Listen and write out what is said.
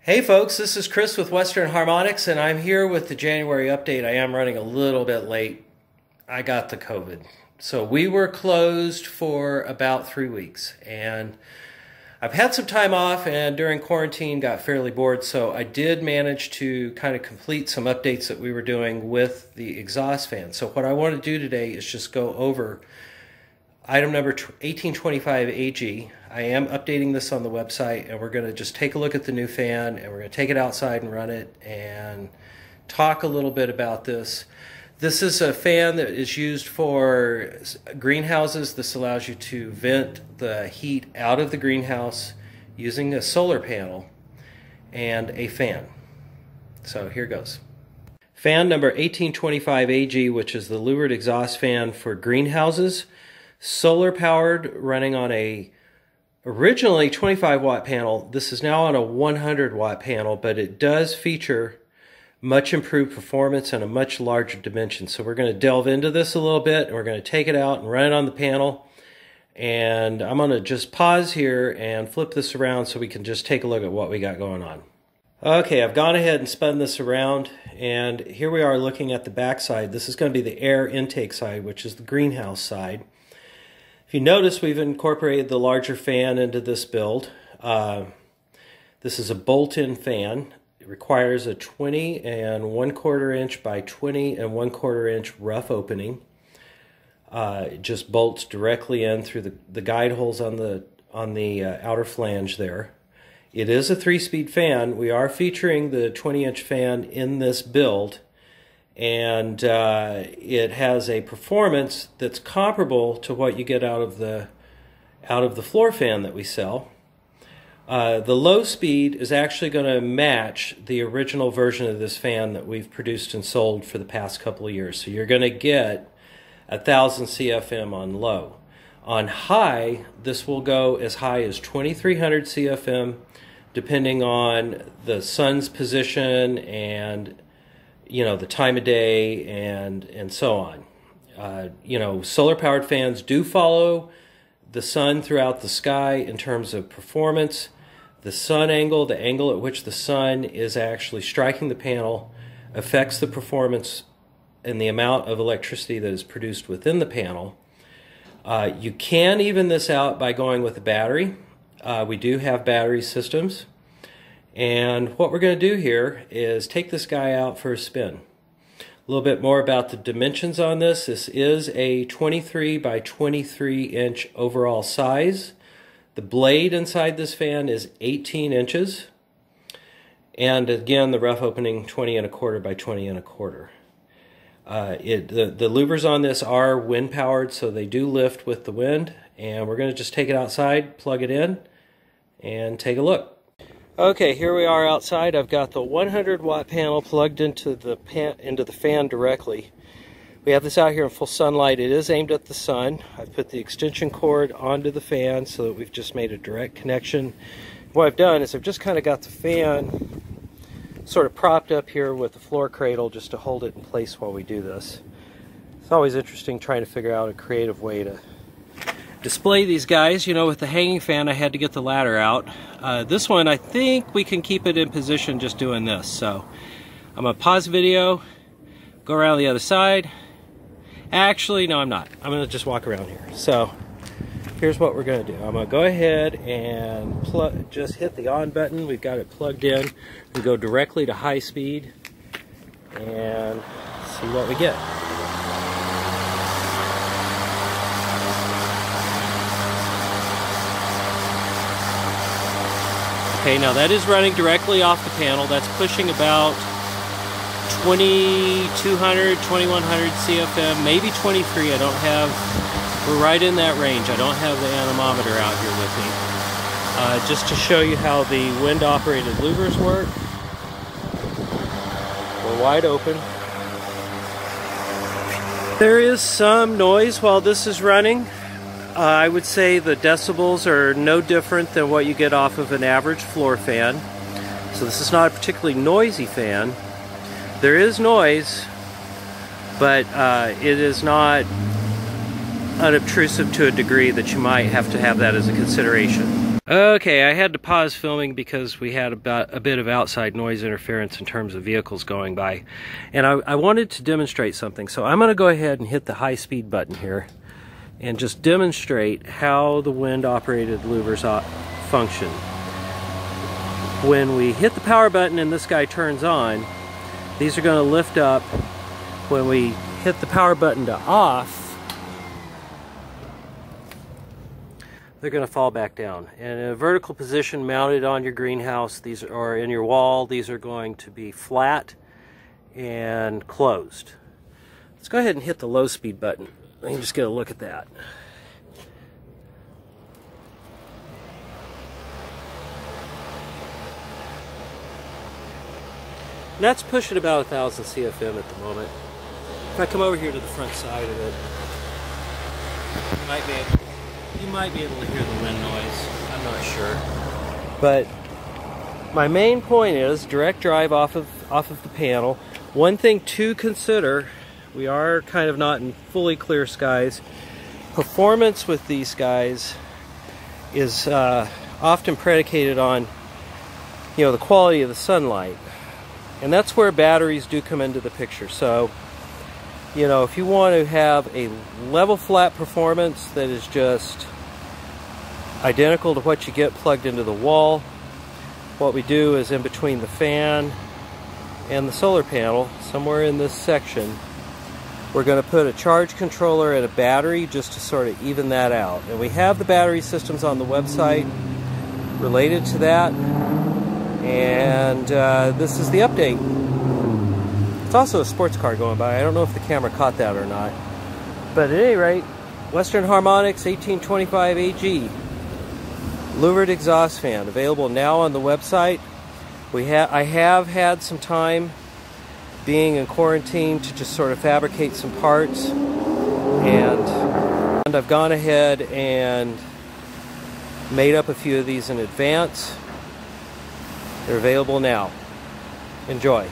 Hey folks, this is Chris with Western Harmonics, and I'm here with the January update. I am running a little bit late. I got the COVID. So we were closed for about 3 weeks, and I've had some time off, and during quarantine got fairly bored, so I did manage to kind of complete some updates that we were doing with the exhaust fan. So what I want to do today is just go over item number 1825AG. I am updating this on the website, and we're going to just take a look at the new fan, and we're going to take it outside and run it and talk a little bit about this. This is a fan that is used for greenhouses. This allows you to vent the heat out of the greenhouse using a solar panel and a fan. So here goes. Fan number 1825AG, which is the louvered exhaust fan for greenhouses. Solar powered, running on a originally 25 watt panel. This is now on a 100 watt panel, but it does feature much improved performance and a much larger dimension. So we're going to delve into this a little bit, and we're going to take it out and run it on the panel. And I'm going to just pause here and flip this around so we can just take a look at what we got going on. Okay, I've gone ahead and spun this around, and here we are looking at the back side. This is going to be the air intake side, which is the greenhouse side. If you notice, we've incorporated the larger fan into this build. This is a bolt-in fan. It requires a 20 1/4 inch by 20 1/4 inch rough opening. It just bolts directly in through the guide holes on the outer flange there. It is a 3-speed fan. We are featuring the 20-inch fan in this build, and it has a performance that's comparable to what you get out of the floor fan that we sell. The low speed is actually going to match the original version of this fan that we've produced and sold for the past couple of years. So you're going to get 1,000 CFM on low. On high, this will go as high as 2,300 CFM, depending on the sun's position and the time of day and so on. Solar powered fans do follow the sun throughout the sky in terms of performance. The sun angle, the angle at which the sun is actually striking the panel, affects the performance and the amount of electricity that is produced within the panel. You can even this out by going with a battery. We do have battery systems. And what we're going to do here is take this guy out for a spin. A little bit more about the dimensions on this. This is a 23 by 23 inch overall size. The blade inside this fan is 18 inches. And again, the rough opening 20 1/4 by 20 1/4. The louvers on this are wind powered, so they do lift with the wind. And we're going to just take it outside, plug it in, and take a look. Okay, here we are outside. I've got the 100 watt panel plugged into the fan directly. We have this out here in full sunlight. It is aimed at the sun. I've put the extension cord onto the fan so that we've just made a direct connection. What I've done is I've just kind of got the fan sort of propped up here with the floor cradle just to hold it in place while we do this. It's always interesting trying to figure out a creative way to display these guys. With the hanging fan, I had to get the ladder out. This one, I think we can keep it in position just doing this. So I'm going to pause the video, go around the other side. Actually, no, I'm not. I'm going to just walk around here. So here's what we're going to do. I'm going to go ahead and just hit the on button. We've got it plugged in. We go directly to high speed and see what we get. Okay, now that is running directly off the panel. That's pushing about 2,200, 2,100 CFM, maybe 23. We're right in that range. I don't have the anemometer out here with me. Just to show you how the wind-operated louvers work. We're wide open. There is some noise while this is running. I would say the decibels are no different than what you get off of an average floor fan. So this is not a particularly noisy fan. There is noise, but it is not unobtrusive to a degree that you might have to have that as a consideration. Okay, I had to pause filming because we had about a bit of outside noise interference in terms of vehicles going by. And I wanted to demonstrate something. So I'm going to go ahead and hit the high speed button here and just demonstrate how the wind operated louvers function. When we hit the power button and this guy turns on, these are going to lift up. When we hit the power button to off, they're going to fall back down. And in a vertical position mounted on your greenhouse, these are in your wall, these are going to be flat and closed. Let's go ahead and hit the low speed button. Let me just get a look at that. And that's pushing about 1,000 CFM at the moment. If I come over here to the front side of it, you might be able to hear the wind noise. I'm not sure. But my main point is direct drive off of the panel. One thing to consider, we are kind of not in fully clear skies. Performance with these guys is often predicated on, the quality of the sunlight. And that's where batteries do come into the picture. So, if you want to have a level flat performance that is just identical to what you get plugged into the wall, what we do is in between the fan and the solar panel, somewhere in this section, we're going to put a charge controller and a battery just to sort of even that out. And we have the battery systems on the website related to that. And this is the update. It's also a sports car going by. I don't know if the camera caught that or not. But at any rate, Western Harmonics 1825 AG louvered exhaust fan, available now on the website. I have had some time being in quarantine to just sort of fabricate some parts, and I've gone ahead and made up a few of these in advance. They're available now. Enjoy.